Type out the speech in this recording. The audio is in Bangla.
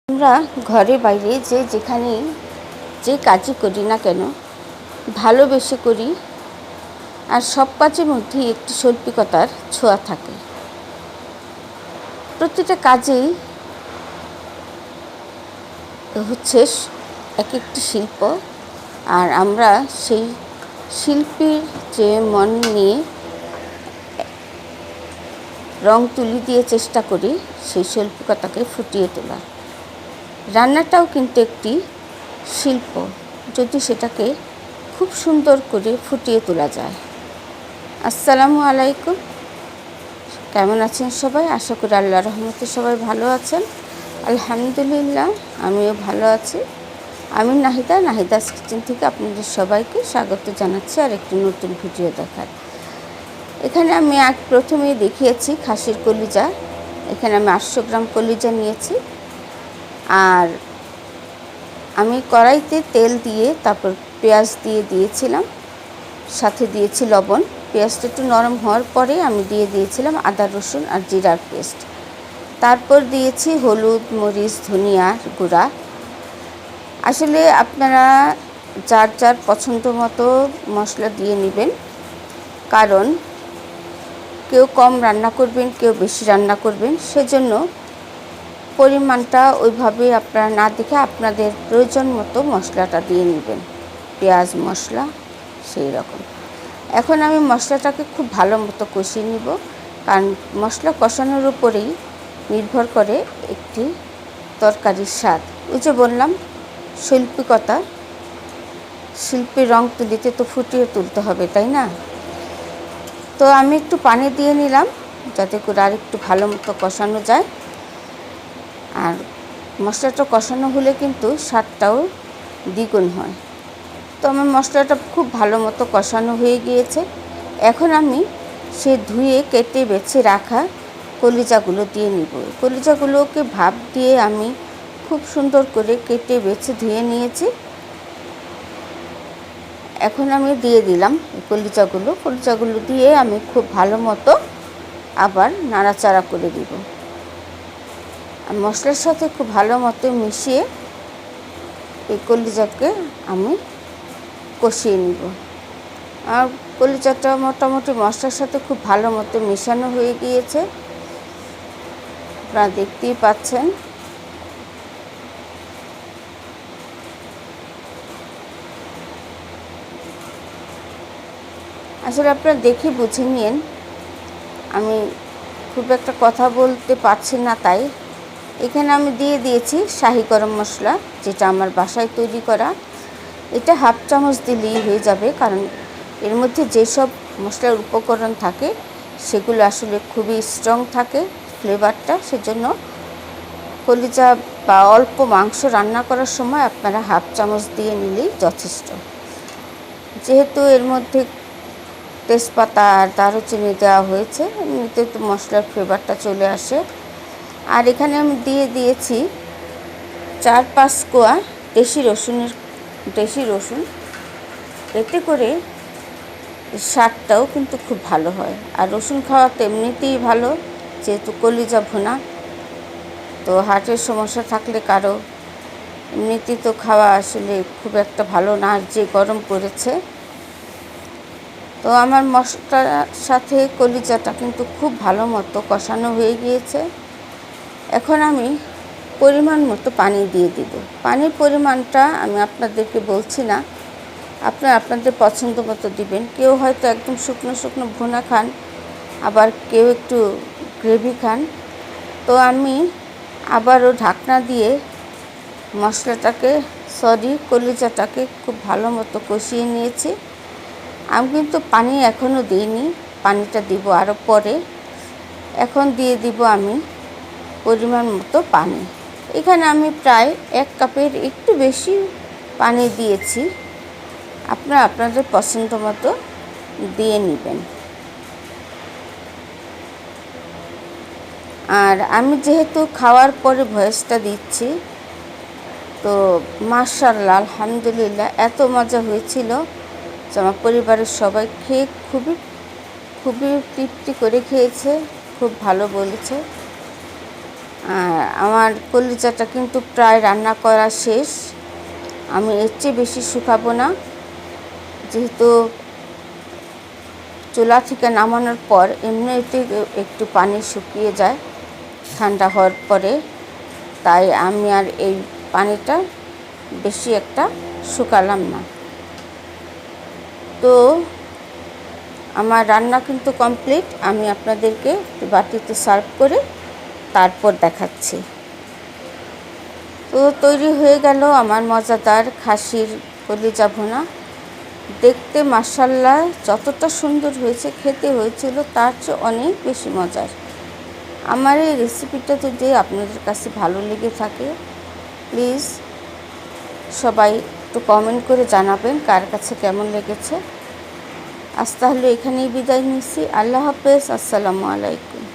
আমরা ঘরে বাইরে যেখানেই যে কাজই করি না কেন ভালোবেসে করি, আর সব কাজের মধ্যেই একটি শৈল্পিকতার ছোঁয়া থাকে। প্রতিটা কাজেই হচ্ছে এক একটি শিল্প, আর আমরা সেই শিল্পীর যে মন নিয়ে রং তুলি দিয়ে চেষ্টা করি সেই শৈল্পিকতাকে ফুটিয়ে তোলা। রান্নাটাও কিন্তু একটি শিল্প, যদি সেটাকে খুব সুন্দর করে ফুটিয়ে তোলা যায়। আসসালামু আলাইকুম, কেমন আছেন সবাই? আশা করি আল্লাহর রহমতে সবাই ভালো আছেন। আলহামদুলিল্লাহ, আমিও ভালো আছি। আমি নাহিদাস কিচেন থেকে আপনাদের সবাইকে স্বাগত জানাচ্ছি আর একটি নতুন ভিডিও দেখার। এখানে আমি প্রথমেই দেখিয়েছি খাসির কলিজা। এখানে আমি 800 গ্রাম কলিজা নিয়েছি, আর আমি কড়াইতে তেল দিয়ে তারপর পেঁয়াজ দিয়েছিলাম, সাথে দিয়েছি লবণ। পেঁয়াজটা একটু নরম হওয়ার পরে আমি দিয়েছিলাম আদা রসুন আর জিরার পেস্ট। তারপর দিয়েছি হলুদ, মরিচ, ধনিয়ার গুঁড়া। আসলে আপনারা যার যার পছন্দ মতো মশলা দিয়ে নেবেন, কারণ কেউ কম রান্না করবেন, কেউ বেশি রান্না করবেন, সেজন্য পরিমাণটা ওইভাবে আপনারা না দেখে আপনাদের প্রয়োজন মতো মশলাটা দিয়ে নেবেন, পেঁয়াজ মশলা সেই রকম। এখন আমি মশলাটাকে খুব ভালো মতো কষিয়ে নিব, কারণ মশলা কষানোর উপরেই নির্ভর করে একটি তরকারির স্বাদ। ওই যে বললাম, শৈল্পিকতা, শিল্পীর রং তুলিতে তো ফুটিয়ে তুলতে হবে, তাই না? তো আমি একটু পানি দিয়ে নিলাম যাতে করে আর একটু ভালো মতো কষানো যায়। আর মশলাটা কষানো হলে কিন্তু স্বাদটাও দ্বিগুণ হয়। তো আমার মশলাটা খুব ভালো মতো কষানো হয়ে গিয়েছে। এখন আমি সে ধুয়ে কেটে বেছে রাখা কলিজাগুলো দিয়ে নিব। কলিজাগুলোকে ভাপ দিয়ে আমি খুব সুন্দর করে কেটে বেছে ধুয়ে নিয়েছি। এখন আমি দিয়ে দিলাম কলিজাগুলো দিয়ে আমি খুব ভালো মতো আবার নাড়াচাড়া করে দিব। মশলার সাথে খুব ভালো মতো মিশিয়ে এই কলিজাকে আমি কষিয়ে নিব। আর কলিজাটা মোটামুটি মশলার সাথে খুব ভালো মতো মেশানো হয়ে গিয়েছে, আপনারা দেখতেই পাচ্ছেন। আসলে আপনারা দেখে বুঝে নিন, আমি খুব একটা কথা বলতে পারছি না, তাই এখানে আমি দিয়েছি শাহি গরম মশলা, যেটা আমার বাসায় তৈরি করা। এটা হাফ চামচ দিলেই হয়ে যাবে, কারণ এর মধ্যে যেসব মশলার উপকরণ থাকে সেগুলো আসলে খুবই স্ট্রং থাকে ফ্লেভারটা। সেজন্য কলিজা বা অল্প মাংস রান্না করার সময় আপনারা হাফ চামচ দিয়ে নিলেই যথেষ্ট। যেহেতু এর মধ্যে তেজপাতা আর দারুচিনি দেওয়া হয়েছে, এমনিতে তো মশলার ফ্লেভারটা চলে আসে। আর এখানে আমি দিয়েছি 4-5 কোয়া দেশি রসুন। এতে করে স্বাদটাও কিন্তু খুব ভালো হয়। আর রসুন খাওয়া তো এমনিতেই ভালো, যেহেতু কলিজা ভুনা। তো হার্টের সমস্যা থাকলে কারো এমনিতেই তো খাওয়া আসলে খুব একটা ভালো না, যে গরম পড়েছে। তো আমার মশলার সাথে কলিজাটা কিন্তু খুব ভালো মতো কষানো হয়ে গিয়েছে। এখন আমি পরিমাণ মতো পানি দিয়ে দিব। পানির পরিমাণটা আমি আপনাদেরকে বলছি না, আপনাদের পছন্দ মতো দিবেন। কেউ হয়তো একদম শুকনো ভুনা খান, আবার কেউ একটু গ্রেভি খান। তো আমি আবারও ঢাকনা দিয়ে কলিজাটাকে খুব ভালো মতো কষিয়ে নিয়েছি। আমি কিন্তু পানি এখনও দিইনি, পানিটা দিব আরও পরে। এখন দিয়ে দিব আমি পরিমাণ মতো পানি। এখানে আমি প্রায় 1 কাপের একটু বেশি পানি দিয়েছি, আপনারা আপনাদের পছন্দ মতো দিয়ে নেবেন। আর আমি যেহেতু খাওয়ার পরে ভয়েসটা দিচ্ছি, তো মাশাআল্লাহ আলহামদুলিল্লাহ এত মজা হয়েছিল যে আমার পরিবারের সবাই খেয়ে খুবই তৃপ্তি করে খেয়েছে, খুব ভালো বলেছে। আমার কলিজাটা কিন্তু প্রায় রান্না করা শেষ। আমি এর চেয়ে বেশি শুকাবো না, যেহেতু চুলা থেকে নামানোর পর এমনিতে একটু পানি শুকিয়ে যায় ঠান্ডা হওয়ার পরে, তাই আমি আর এই পানিটা বেশি একটা শুকালাম না। তো আমার রান্না কিন্তু কমপ্লিট। আমি আপনাদেরকে বাটিতে সার্ভ করে তারপর দেখাচ্ছি। তো তৈরি হয়ে গেল আমার মজাদার খাসির কলিজা ভুনা। দেখতে মাশাআল্লাহ যতটা সুন্দর হয়েছে, খেতে হয়েছিল তার চেয়ে অনেক বেশি মজার। আমার এই রেসিপিটা যদি আপনাদের কাছে ভালো লেগে থাকে, প্লিজ সবাই একটু কমেন্ট করে জানাবেন কার কাছে কেমন লেগেছে। আজ তাহলে এখানেই বিদায় নিচ্ছি। আল্লাহ হাফেজ। আসসালামু আলাইকুম।